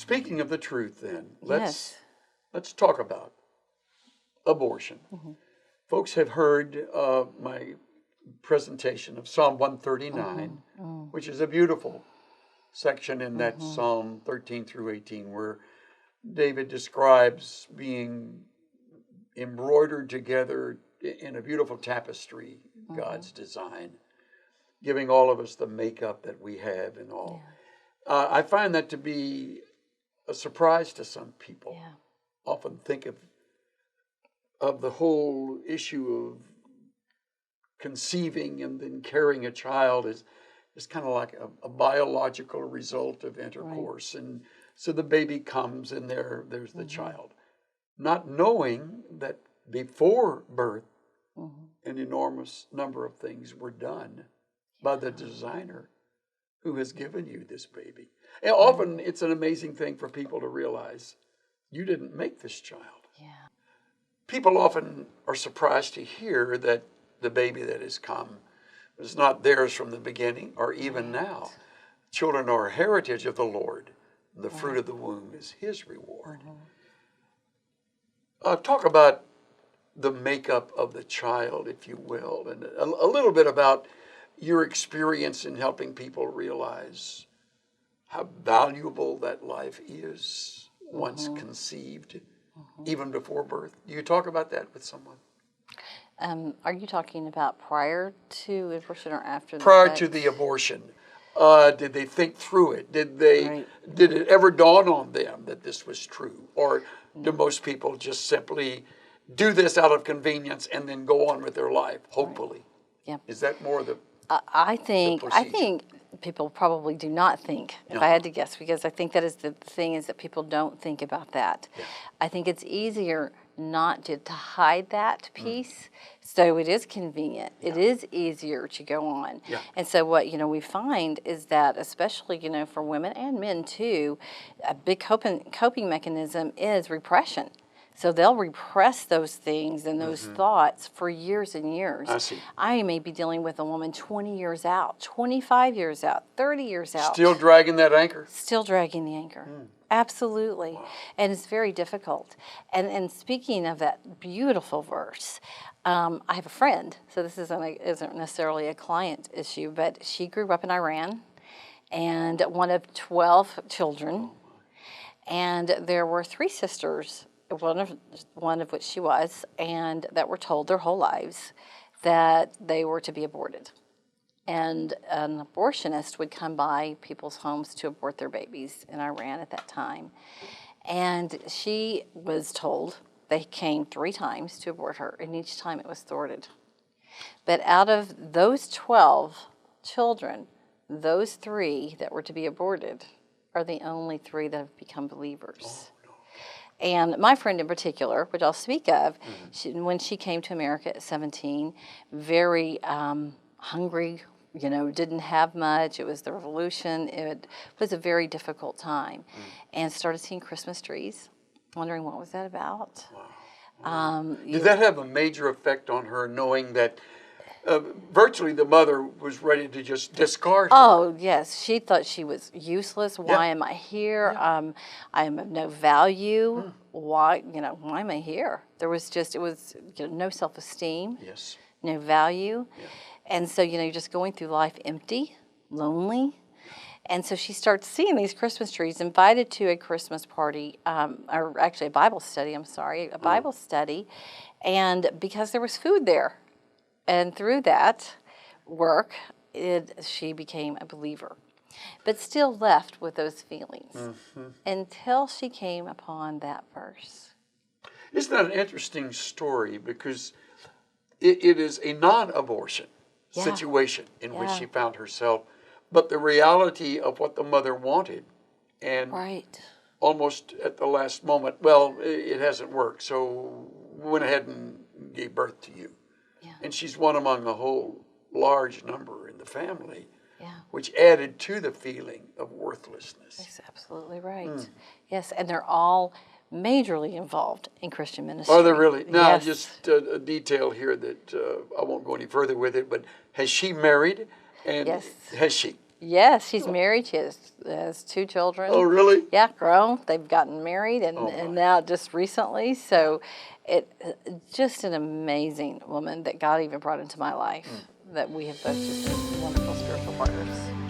Speaking of the truth, then, Yes. let's talk about abortion. Folks have heard my presentation of Psalm 139, which is a beautiful section in that Psalm 13 through 18, where David describes being embroidered together in a beautiful tapestry, God's design, giving all of us the makeup that we have and all. Yeah. I find that to be a surprise to some people. Yeah. Often think of the whole issue of conceiving and then carrying a child is kind of like a biological result of intercourse. Right. And so the baby comes and there's the child. Not knowing that before birth, an enormous number of things were done by the designer who has given you this baby. And often it's an amazing thing for people to realize you didn't make this child. Yeah. People often are surprised to hear that the baby that has come was not theirs from the beginning or even now. Children are a heritage of the Lord. The fruit of the womb is his reward. Talk about the makeup of the child, if you will, and a little bit about your experience in helping people realize how valuable that life is once conceived, even before birth. Do you talk about that with someone? Are you talking about prior to abortion or after the Prior fact? to the abortion, did they think through it? Did it ever dawn on them that this was true? Or do most people just simply do this out of convenience and then go on with their life, hopefully? Yeah. Is that more the I think people probably do not think, if I had to guess, because I think that is the thing is that people don't think about that. Yeah. I think it's easier not to hide that piece. So it is convenient. Yeah. It is easier to go on. Yeah. And so what, we find is that, especially, for women and men too, a big coping mechanism is repression. So they'll repress those things and those thoughts for years and years. I see. I may be dealing with a woman 20 years out, 25 years out, 30 years out. Still dragging that anchor? Still dragging the anchor. Absolutely. Wow. And it's very difficult. And speaking of that beautiful verse, I have a friend, so this isn't necessarily a client issue, but she grew up in Iran and one of 12 children. And there were 3 sisters, one of which she was, and that were told their whole lives that they were to be aborted. And an abortionist would come by people's homes to abort their babies in Iran at that time. And she was told, they came 3 times to abort her, and each time it was thwarted. But out of those 12 children, those 3 that were to be aborted are the only 3 that have become believers. And my friend in particular, which I'll speak of, when she came to America at 17, very hungry, didn't have much. It was the revolution. It was a very difficult time. And started seeing Christmas trees, wondering what was that about. Wow. Did that have a major effect on her, knowing that virtually the mother was ready to just discard her? Oh, yes. She thought she was useless. Why am I here? I am of no value. Why am I here? It was no self-esteem. Yes. No value. Yeah. And so, you're just going through life empty, lonely. And so she starts seeing these Christmas trees, invited to a Christmas party, or actually a Bible study, Bible study. And because there was food there, and through that work, she became a believer, but still left with those feelings until she came upon that verse. Isn't that an interesting story? Because it is a non-abortion situation in which she found herself, but the reality of what the mother wanted, and almost at the last moment, well, it hasn't worked, so went ahead and gave birth to you. Yeah. And she's one among a whole large number in the family, which added to the feeling of worthlessness. That's absolutely right. Yes, and they're all majorly involved in Christian ministry. Are they really? Now, just a detail here that I won't go any further with it, but has she married? And yes. Has she? Yes, she's married. She has 2 children. Oh, really? Yeah, grown. They've gotten married and, Oh, and my. now just recently. So just an amazing woman that God even brought into my life, that we have both just been wonderful spiritual partners.